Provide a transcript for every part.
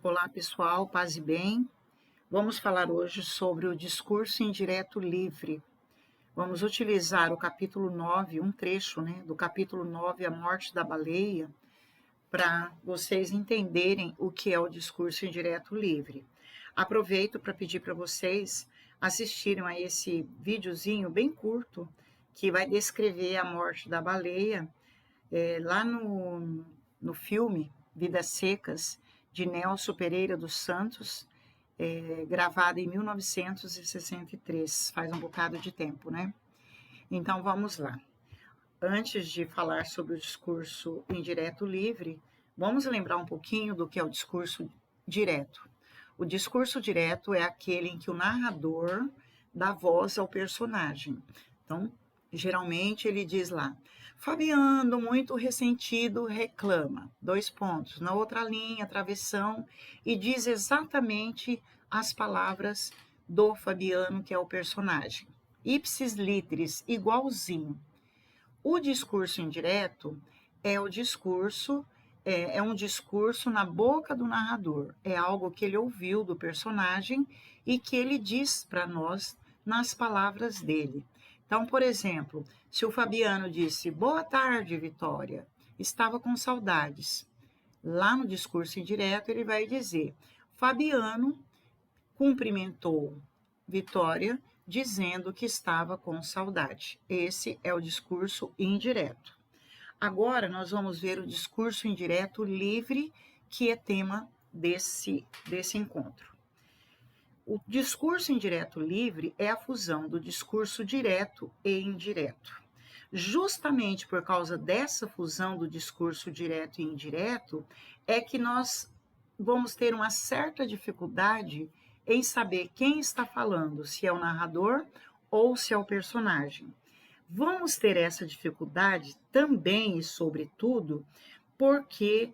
Olá, pessoal, paz e bem. Vamos falar hoje sobre o discurso indireto livre. Vamos utilizar o capítulo 9, um trecho, do capítulo 9, A Morte da Baleia, para vocês entenderem o que é o discurso indireto livre. Aproveito para pedir para vocês assistirem a esse videozinho bem curto que vai descrever a morte da baleia lá no filme Vidas Secas, de Nelson Pereira dos Santos, gravado em 1963, faz um bocado de tempo, né? Então vamos lá. Antes de falar sobre o discurso indireto livre, vamos lembrar um pouquinho do que é o discurso direto. O discurso direto é aquele em que o narrador dá voz ao personagem. Então, geralmente ele diz lá: Fabiano, muito ressentido, reclama. Dois pontos. Na outra linha, travessão, e diz exatamente as palavras do Fabiano, que é o personagem. Ipsis literis, igualzinho. O discurso indireto é o discurso, é um discurso na boca do narrador. É algo que ele ouviu do personagem e que ele diz para nós nas palavras dele. Então, por exemplo, se o Fabiano disse: Boa tarde, Vitória, estava com saudades. Lá no discurso indireto, ele vai dizer: Fabiano cumprimentou Vitória dizendo que estava com saudade. Esse é o discurso indireto. Agora nós vamos ver o discurso indireto livre, que é tema desse encontro. O discurso indireto livre é a fusão do discurso direto e indireto. Justamente por causa dessa fusão do discurso direto e indireto, é que nós vamos ter uma certa dificuldade em saber quem está falando, se é o narrador ou se é o personagem. Vamos ter essa dificuldade também e sobretudo porque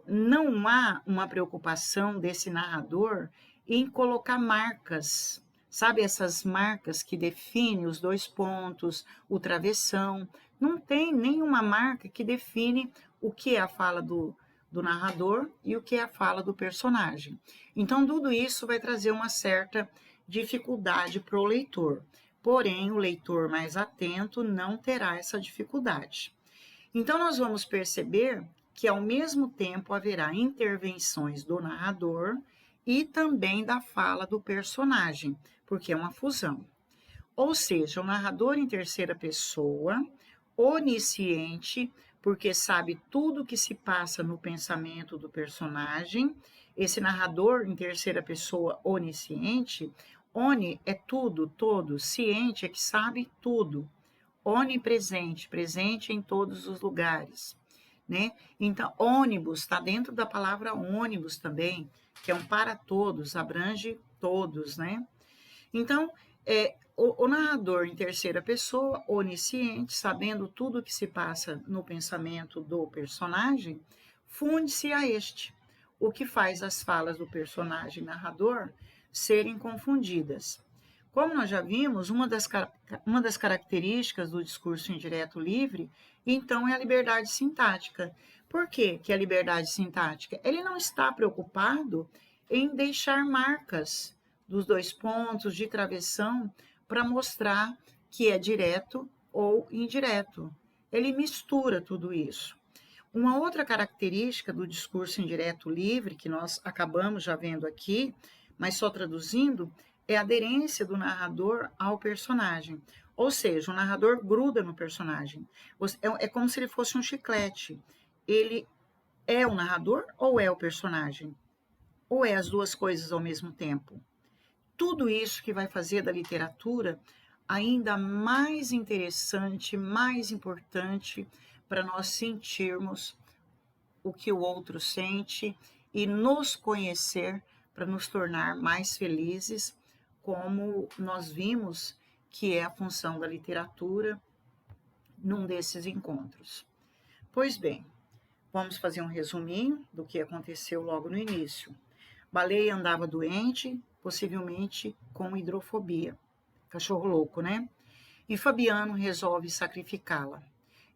não há uma preocupação desse narrador em colocar marcas, sabe, essas marcas que definem os dois pontos, o travessão. Não tem nenhuma marca que define o que é a fala do narrador e o que é a fala do personagem. Então, tudo isso vai trazer uma certa dificuldade para o leitor. Porém, o leitor mais atento não terá essa dificuldade. Então, nós vamos perceber que, ao mesmo tempo, haverá intervenções do narrador e também da fala do personagem, porque é uma fusão. Ou seja, o narrador em terceira pessoa, onisciente, porque sabe tudo o que se passa no pensamento do personagem. Esse narrador em terceira pessoa onisciente, oni é tudo, todo, ciente é que sabe tudo. Onipresente, presente em todos os lugares, né? Então, ônibus está dentro da palavra ônibus também, que é um para todos, abrange todos, né? Então, o narrador em terceira pessoa, onisciente, sabendo tudo o que se passa no pensamento do personagem, funde-se a este, o que faz as falas do personagem narrador serem confundidas. Como nós já vimos, uma das características do discurso indireto livre, então, é a liberdade sintática. Por quê que é a liberdade sintática? Ele não está preocupado em deixar marcas dos dois pontos de travessão para mostrar que é direto ou indireto. Ele mistura tudo isso. Uma outra característica do discurso indireto livre, que nós acabamos já vendo aqui, mas só traduzindo, é a aderência do narrador ao personagem. Ou seja, o narrador gruda no personagem. É como se ele fosse um chiclete. Ele é o narrador ou é o personagem? Ou é as duas coisas ao mesmo tempo? Tudo isso que vai fazer da literatura ainda mais interessante, mais importante para nós sentirmos o que o outro sente e nos conhecer para nos tornar mais felizes, como nós vimos que é a função da literatura num desses encontros. Pois bem, vamos fazer um resuminho do que aconteceu logo no início. Baleia andava doente, possivelmente com hidrofobia. Cachorro louco, né? E Fabiano resolve sacrificá-la.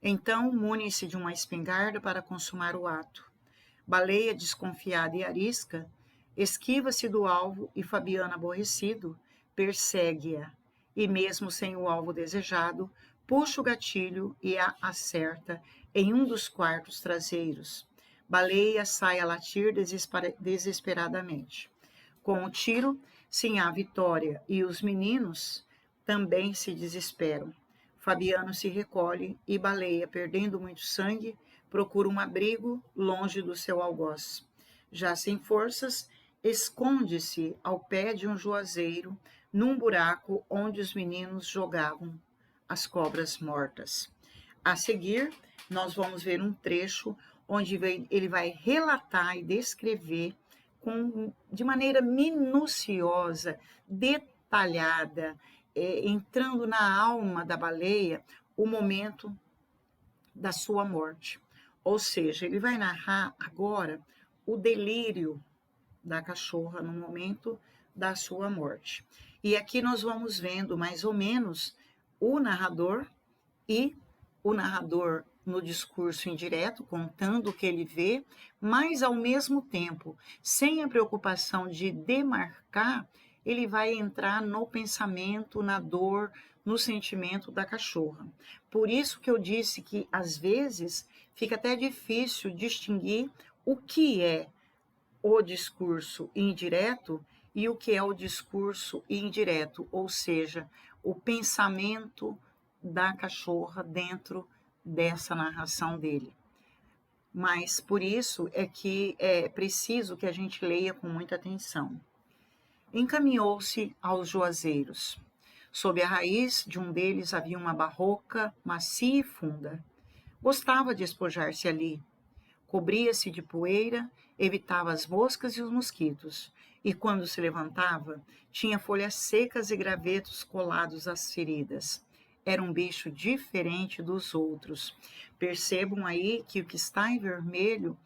Então, mune-se de uma espingarda para consumar o ato. Baleia, desconfiada e arisca, esquiva-se do alvo e Fabiano, aborrecido, persegue-a. E mesmo sem o alvo desejado, puxa o gatilho e a acerta em um dos quartos traseiros. Baleia sai a latir desesperadamente. Com o tiro, sim, há vitória, e os meninos também se desesperam. Fabiano se recolhe e Baleia, perdendo muito sangue, procura um abrigo longe do seu algoz. Já sem forças, esconde-se ao pé de um juazeiro, num buraco onde os meninos jogavam as cobras mortas. A seguir, nós vamos ver um trecho onde ele vai relatar e descrever de maneira minuciosa, detalhada, entrando na alma da baleia, o momento da sua morte. Ou seja, ele vai narrar agora o delírio da cachorra no momento da sua morte. E aqui nós vamos vendo mais ou menos o narrador no discurso indireto, contando o que ele vê, mas ao mesmo tempo, sem a preocupação de demarcar, ele vai entrar no pensamento, na dor, no sentimento da cachorra. Por isso que eu disse que às vezes fica até difícil distinguir o que é o discurso indireto e o que é o discurso indireto, ou seja, o pensamento da cachorra dentro dessa narração dele. Mas por isso é que é preciso que a gente leia com muita atenção. Encaminhou-se aos juazeiros. Sob a raiz de um deles havia uma barroca macia e funda. Gostava de espojar-se ali. Cobria-se de poeira, evitava as moscas e os mosquitos, e quando se levantava, tinha folhas secas e gravetos colados às feridas. Era um bicho diferente dos outros. Percebam aí que o que está em vermelho,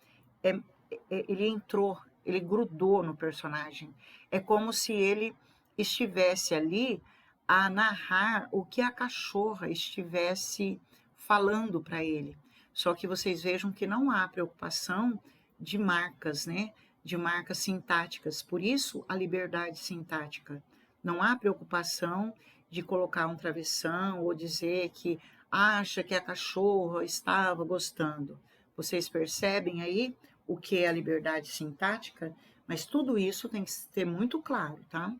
ele entrou, ele grudou no personagem. É como se ele estivesse ali a narrar o que a cachorra estivesse falando para ele. Só que vocês vejam que não há preocupação de marcas, né? De marcas sintáticas. Por isso, a liberdade sintática. Não há preocupação de colocar um travessão ou dizer que acha que a cachorra estava gostando. Vocês percebem aí o que é a liberdade sintática? Mas tudo isso tem que ser muito claro, tá?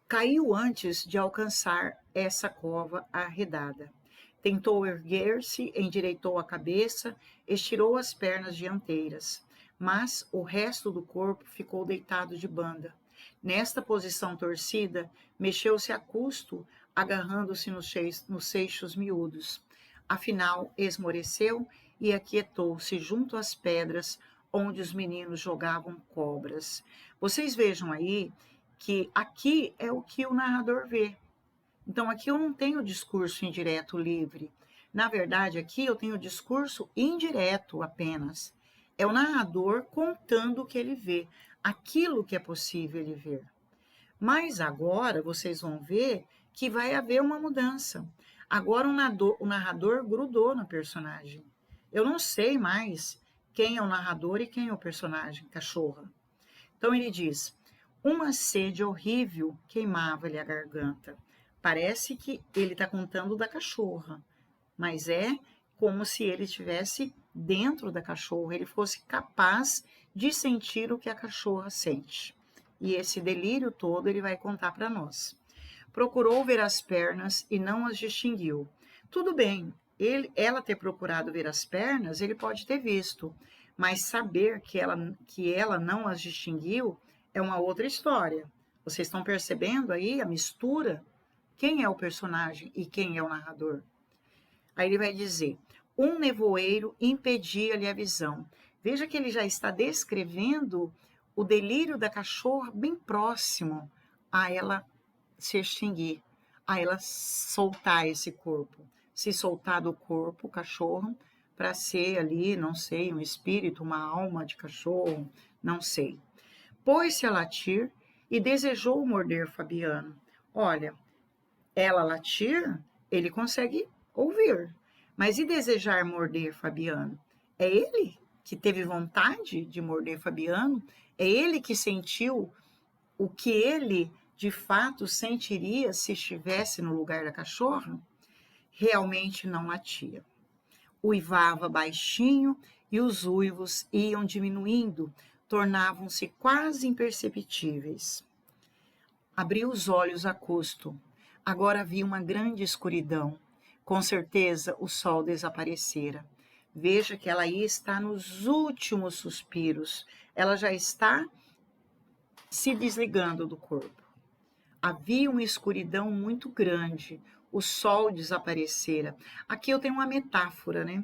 Caiu antes de alcançar essa cova arredada. Tentou erguer-se, endireitou a cabeça, estirou as pernas dianteiras, mas o resto do corpo ficou deitado de banda. Nesta posição torcida, mexeu-se a custo, agarrando-se nos seixos miúdos. Afinal, esmoreceu e aquietou-se junto às pedras onde os meninos jogavam cobras. Vocês vejam aí que aqui é o que o narrador vê. Então, aqui eu não tenho discurso indireto livre. Na verdade, aqui eu tenho discurso indireto apenas. É o narrador contando o que ele vê, aquilo que é possível ele ver. Mas agora vocês vão ver que vai haver uma mudança. Agora o narrador grudou no personagem. Eu não sei mais quem é o narrador e quem é o personagem, cachorra. Então ele diz: uma sede horrível queimava-lhe a garganta. Parece que ele está contando da cachorra, mas é como se ele estivesse dentro da cachorra, ele fosse capaz de sentir o que a cachorra sente. E esse delírio todo ele vai contar para nós. Procurou ver as pernas e não as distinguiu. Tudo bem, ela ter procurado ver as pernas, ele pode ter visto, mas saber que ela não as distinguiu é uma outra história. Vocês estão percebendo aí a mistura? Quem é o personagem e quem é o narrador? Aí ele vai dizer: um nevoeiro impedia-lhe a visão. Veja que ele já está descrevendo o delírio da cachorra bem próximo a ela se extinguir, a ela soltar esse corpo. Se soltar do corpo, o cachorro, para ser ali, não sei, um espírito, uma alma de cachorro, não sei. Pôs-se a latir e desejou morder Fabiano. Olha, ela latir, ele consegue ouvir. Mas e desejar morder Fabiano? É ele que teve vontade de morder Fabiano, é ele que sentiu o que ele de fato sentiria se estivesse no lugar da cachorra. Realmente não latia. Uivava baixinho e os uivos iam diminuindo, tornavam-se quase imperceptíveis. Abriu os olhos a custo. Agora havia uma grande escuridão. Com certeza o sol desaparecera. Veja que ela aí está nos últimos suspiros. Ela já está se desligando do corpo. Havia uma escuridão muito grande. O sol desaparecera. Aqui eu tenho uma metáfora, né?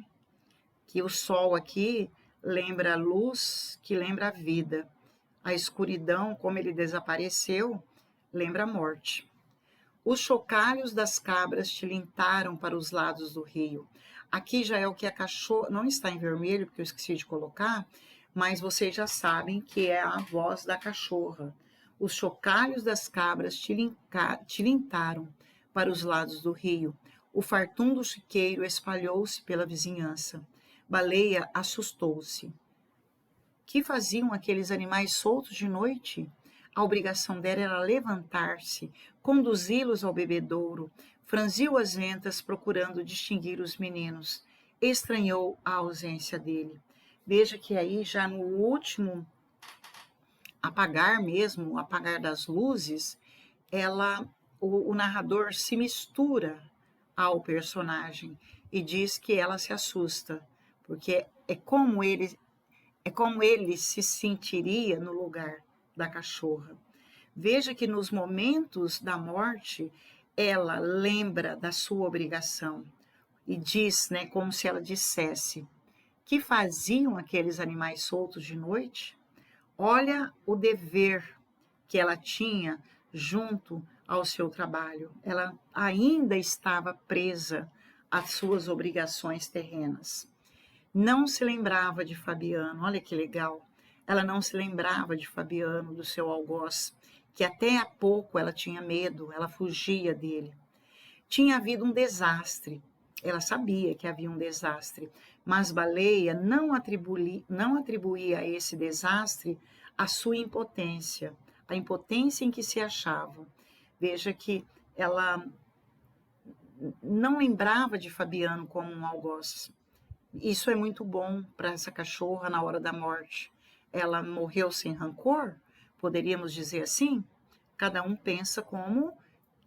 Que o sol aqui lembra a luz, que lembra a vida. A escuridão, como ele desapareceu, lembra a morte. Os chocalhos das cabras tilintaram para os lados do rio. Aqui já é o que a cachorra... Não está em vermelho, porque eu esqueci de colocar, mas vocês já sabem que é a voz da cachorra. Os chocalhos das cabras tilintaram para os lados do rio. O fartum do chiqueiro espalhou-se pela vizinhança. Baleia assustou-se. Que faziam aqueles animais soltos de noite? A obrigação dela era levantar-se, conduzi-los ao bebedouro. Franziu as ventas procurando distinguir os meninos. Estranhou a ausência dele. Veja que aí, já no último apagar mesmo, o apagar das luzes, o narrador se mistura ao personagem e diz que ela se assusta, porque é como ele se sentiria no lugar da cachorra. Veja que nos momentos da morte, ela lembra da sua obrigação e diz, né, como se ela dissesse: que faziam aqueles animais soltos de noite? Olha o dever que ela tinha junto ao seu trabalho. Ela ainda estava presa às suas obrigações terrenas. Não se lembrava de Fabiano, olha que legal. Ela não se lembrava de Fabiano, do seu algoz, que até há pouco ela tinha medo, ela fugia dele. Tinha havido um desastre, ela sabia que havia um desastre, mas Baleia não atribuía a esse desastre a sua impotência, a impotência em que se achava. Veja que ela não lembrava de Fabiano como um algoz. Isso é muito bom para essa cachorra na hora da morte. Ela morreu sem rancor? Poderíamos dizer assim? Cada um pensa como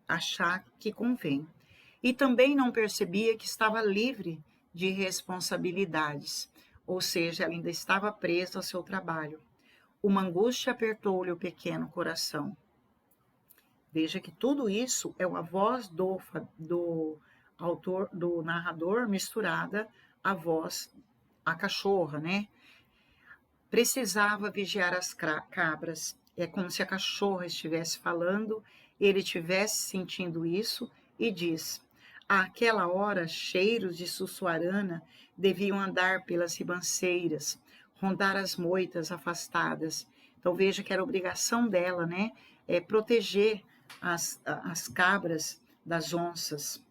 achar que convém. E também não percebia que estava livre de responsabilidades, ou seja, ela ainda estava presa ao seu trabalho. Uma angústia apertou-lhe o pequeno coração. Veja que tudo isso é uma voz do autor, do narrador, misturada à voz, a cachorra, né? Precisava vigiar as cabras. É como se a cachorra estivesse falando, ele estivesse sentindo isso e diz: àquela hora, cheiros de sussuarana deviam andar pelas ribanceiras, rondar as moitas afastadas. Então veja que era obrigação dela, né? Proteger as cabras das onças.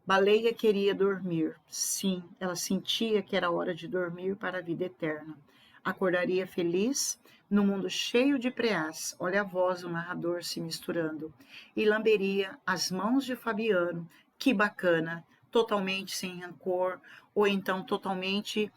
Baleia queria dormir. Sim, ela sentia que era hora de dormir para a vida eterna. Acordaria feliz no mundo cheio de preás. Olha a voz do narrador se misturando. E lamberia as mãos de Fabiano. Que bacana, totalmente sem rancor, ou então totalmente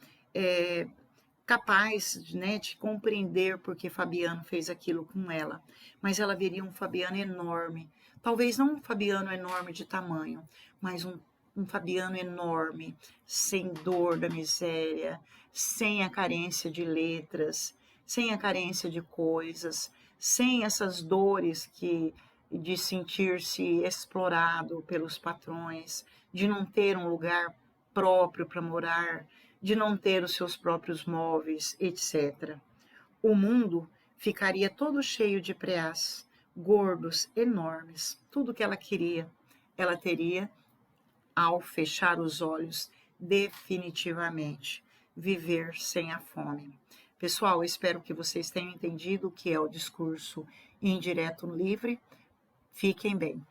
capaz, né, de compreender porque Fabiano fez aquilo com ela. Mas ela veria um Fabiano enorme. Talvez não um Fabiano enorme de tamanho, mas um Fabiano enorme, sem dor da miséria, sem a carência de letras, sem a carência de coisas, sem essas dores de sentir-se explorado pelos patrões, de não ter um lugar próprio para morar, de não ter os seus próprios móveis, etc. O mundo ficaria todo cheio de preás, gordos, enormes. Tudo que ela queria, ela teria ao fechar os olhos definitivamente. Viver sem a fome. Pessoal, espero que vocês tenham entendido o que é o discurso indireto livre. Fiquem bem.